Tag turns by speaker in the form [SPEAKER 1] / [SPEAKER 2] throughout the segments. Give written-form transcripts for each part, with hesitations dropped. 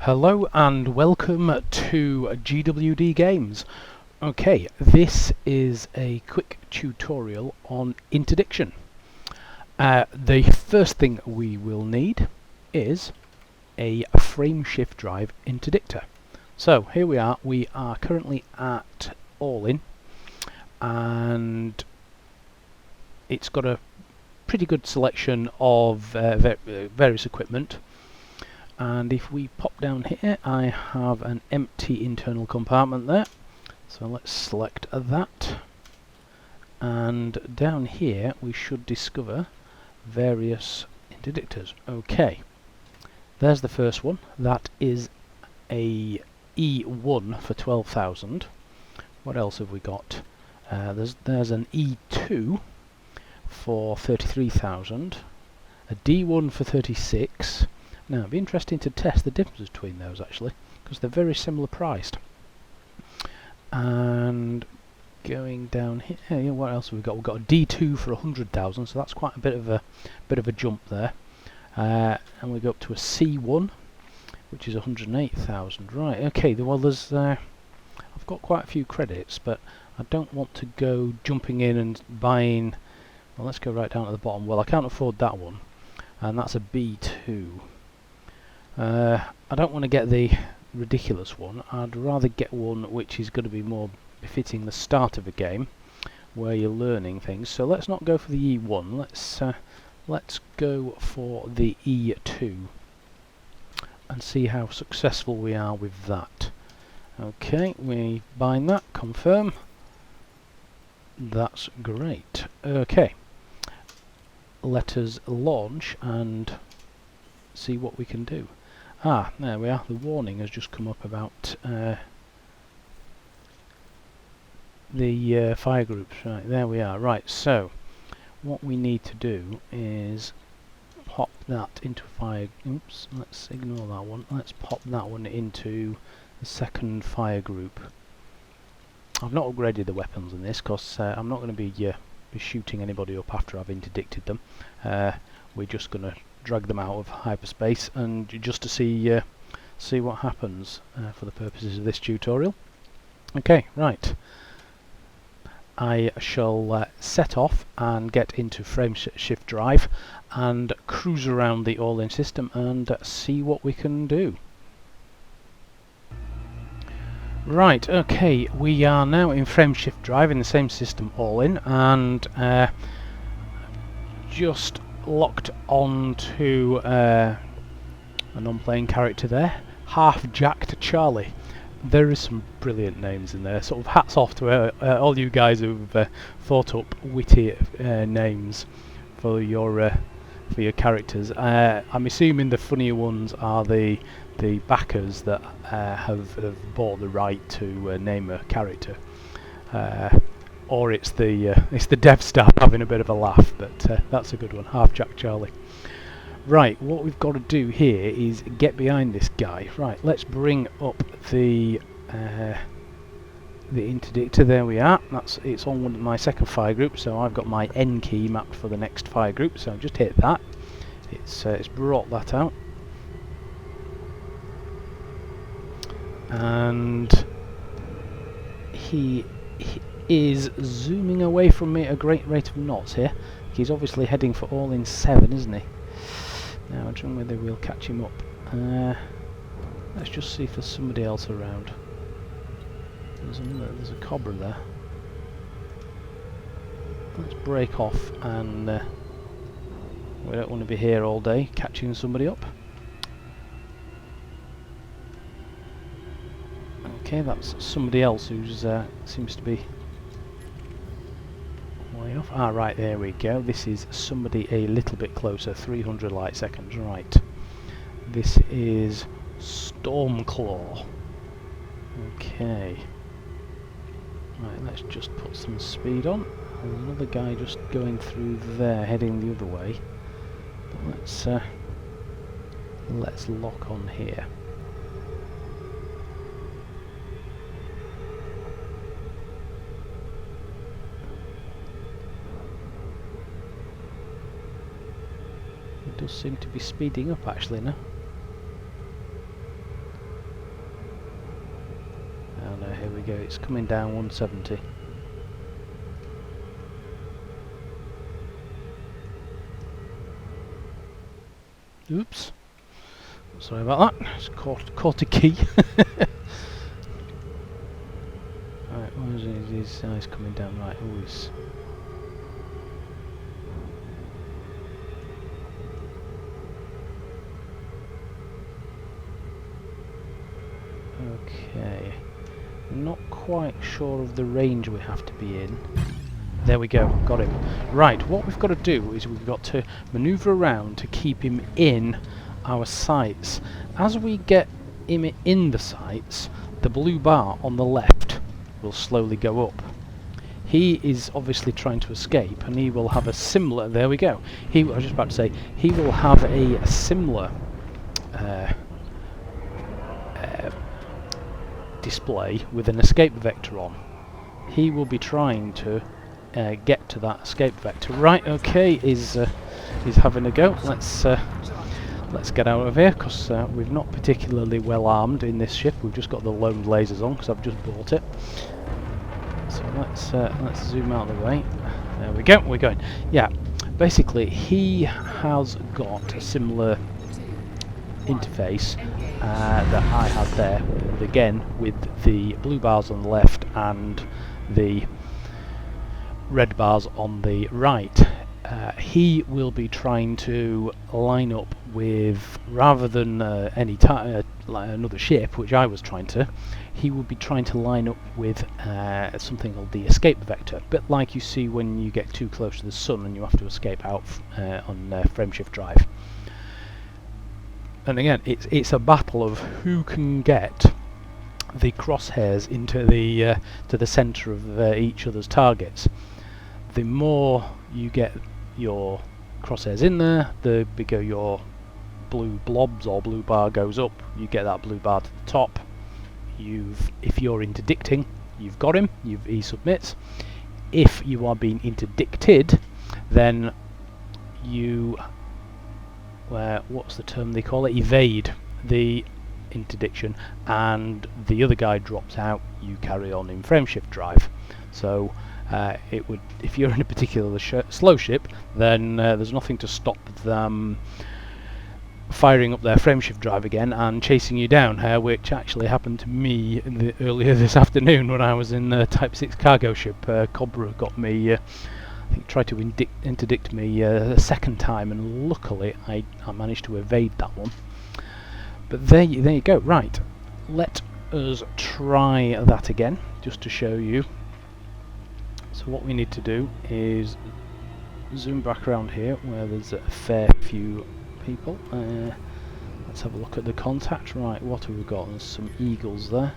[SPEAKER 1] Hello and welcome to GWD Games. Okay, this is a quick tutorial on interdiction. The first thing we will need is a frame shift drive interdictor. So here we are currently at all in, and it's got a pretty good selection of various equipment. And if we pop down here, I have an empty internal compartment there, so let's select that, and down here we should discover various interdictors. Okay, there's the first one. That is a E1 for 12,000. What else have we got? There's an E2 for 33,000, a D1 for 36. Now, it'd be interesting to test the difference between those actually, because they're very similar priced. And going down here, what else have we got? We've got a D2 for 100,000, so that's quite a bit of a jump there. And we go up to a C1, which is 108,000. Right. Okay. Well, there's I've got quite a few credits, but I don't want to go jumping in and buying. Well, let's go right down to the bottom. Well, I can't afford that one, and that's a B2. I don't want to get the ridiculous one. I'd rather get one which is going to be more befitting the start of a game where you're learning things. So let's not go for the E1. Let's go for the E2 and see how successful we are with that. Okay, we bind that, confirm. That's great. Okay, let us launch and see what we can do. Ah, there we are. The warning has just come up about the fire groups. Right, there we are. Right, so what we need to do is pop that into fire. Oops, let's ignore that one. Let's pop that one into the second fire group. I've not upgraded the weapons in this because I'm not going to be shooting anybody up after I've interdicted them. We're just going to drag them out of hyperspace and just to see what happens for the purposes of this tutorial. Okay, right. I shall set off and get into frame shift drive and cruise around the all-in system and see what we can do. Right, okay, we are now in frame shift drive in the same system all-in, and just locked onto a non-playing character there, half-jacked Charlie. There is some brilliant names in there, sort of hats off to all you guys who've thought up witty names for your characters. I'm assuming the funnier ones are the backers that have bought the right to name a character. Or it's the dev staff having a bit of a laugh, but that's a good one. Half Jack Charlie. Right, what we've got to do here is get behind this guy. Right, let's bring up the interdictor. There we are. It's on one of my second fire group, so I've got my N key mapped for the next fire group. So just hit that. It's brought that out, and he is zooming away from me at a great rate of knots here. He's obviously heading for all in 7, isn't he? Now I don't know whether we'll catch him up. Let's just see if there's somebody else around. There's a cobra there. Let's break off, and we don't want to be here all day catching somebody up. Okay, that's somebody else who's seems to be way off. Ah, right, there we go. This is somebody a little bit closer, 300 light seconds. Right, this is Stormclaw. Okay, right, let's just put some speed on. There's another guy just going through there, heading the other way. But let's lock on here. It does seem to be speeding up actually now. go, it's coming down 170. Oops. Sorry about that. It's caught a key. Right, what is it? His eyes coming down right. Always. Okay. Not quite sure of the range we have to be in. There we go, got him. Right, what we've got to do is we've got to manoeuvre around to keep him in our sights. As we get him in the sights, the blue bar on the left will slowly go up. He is obviously trying to escape, and he will have a similar... There we go. I was just about to say, he will have a similar display with an escape vector on. He will be trying to get to that escape vector. Right, okay, he's having a go. Let's get out of here, because we're not particularly well armed in this ship. We've just got the lone lasers on because I've just bought it. So let's zoom out of the way. There we go. We're going. Yeah, basically he has got a similar interface that I had there, again with the blue bars on the left and the red bars on the right. He will be trying to line up with, rather than like another ship, which I was trying to, he will be trying to line up with something called the escape vector, a bit like you see when you get too close to the sun and you have to escape out on frameshift drive. And again, it's a battle of who can get the crosshairs into the to the centre of each other's targets. The more you get your crosshairs in there, the bigger your blue blobs or blue bar goes up. You get that blue bar to the top. If you're interdicting, you've got him. He submits. If you are being interdicted, then you what's the term they call it? Evade the interdiction, and the other guy drops out. You carry on in frameshift drive. So it would, if you're in a particular slow ship, then there's nothing to stop them firing up their frameshift drive again and chasing you down, which actually happened to me earlier this afternoon when I was in the Type 6 cargo ship. Cobra got me, I think tried to interdict me a second time, and luckily I managed to evade that one. But there you go. Right, let us try that again, just to show you. So what we need to do is zoom back around here where there's a fair few people. Let's have a look at the contact. Right, what have we got? There's some eagles there.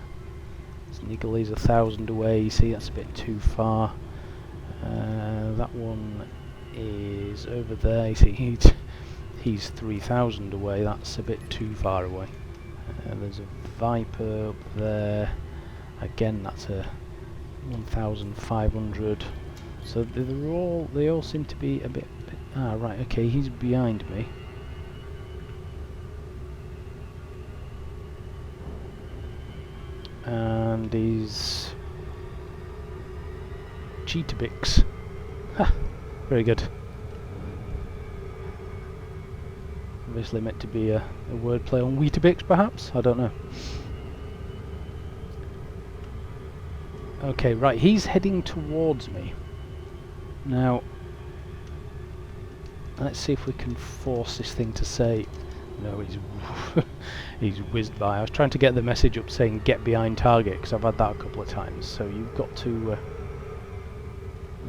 [SPEAKER 1] There's an eagle, he's 1,000 away. You see, that's a bit too far. That one is over there. You see, he's 3,000 away. That's a bit too far away. There's a Viper up there. Again, that's a 1,500. So they all seem to be a bit. Ah, right. Okay, he's behind me. And he's Cheetahbix. Ha! Very good. Obviously meant to be a wordplay on Weetabix, perhaps? I don't know. Okay, right, he's heading towards me. Now, let's see if we can force this thing to say... No, he's whizzed by. I was trying to get the message up saying get behind target, because I've had that a couple of times. So you've got to...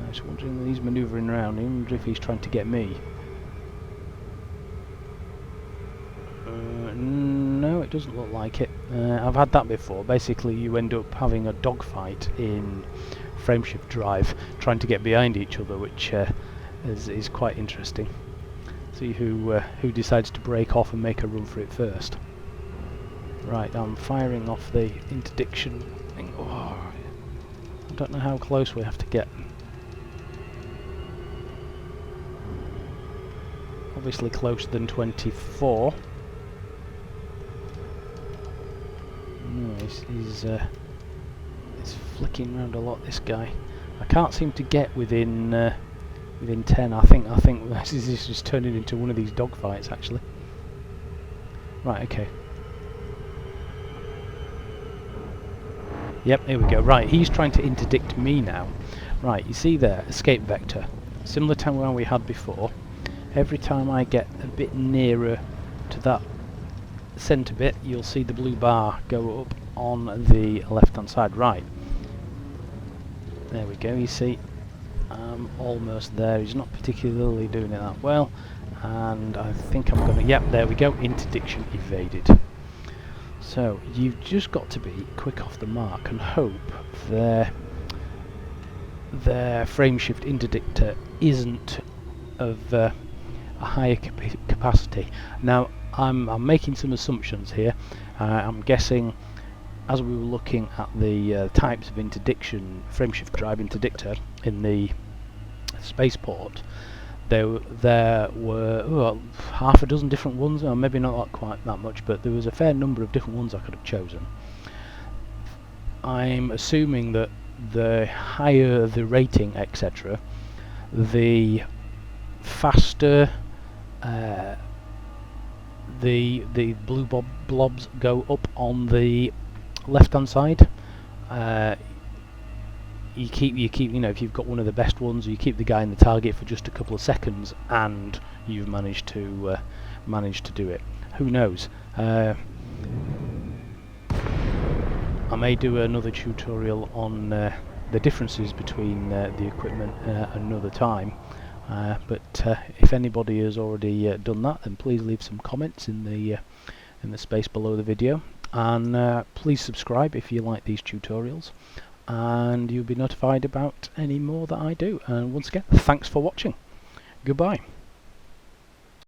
[SPEAKER 1] I was wondering if he's manoeuvring around. I wonder if he's trying to get me. No, it doesn't look like it. I've had that before. Basically, you end up having a dogfight in frameshift drive, trying to get behind each other, which is quite interesting. See who decides to break off and make a run for it first. Right, I'm firing off the interdiction thing. Oh, I don't know how close we have to get. Obviously closer than 24. No, he's flicking around a lot, this guy. I can't seem to get within 10. I think this is just turning into one of these dogfights actually. Right, okay. Yep, here we go. Right, he's trying to interdict me now. Right, you see there, escape vector. Similar to what we had before. Every time I get a bit nearer to that centre bit, you'll see the blue bar go up on the left hand side. Right. There we go, you see. I'm almost there. He's not particularly doing it that well. And I think I'm going to... Yep, there we go. Interdiction evaded. So, you've just got to be quick off the mark and hope their frameshift interdictor isn't of a higher capacity. Now, I'm making some assumptions here. I'm guessing, as we were looking at the types of interdiction, frameshift drive interdictor in the spaceport, there were half a dozen different ones, or maybe not quite that much, but there was a fair number of different ones I could have chosen. I'm assuming that the higher the rating, etc., the faster the blue blobs go up on the left hand side. You keep, you know, if you've got one of the best ones, you keep the guy in the target for just a couple of seconds, and you've managed to do it. Who knows? I may do another tutorial on the differences between the equipment another time. But if anybody has already done that, then please leave some comments in the space below the video, and please subscribe if you like these tutorials, and you'll be notified about any more that I do. And once again, thanks for watching. Goodbye.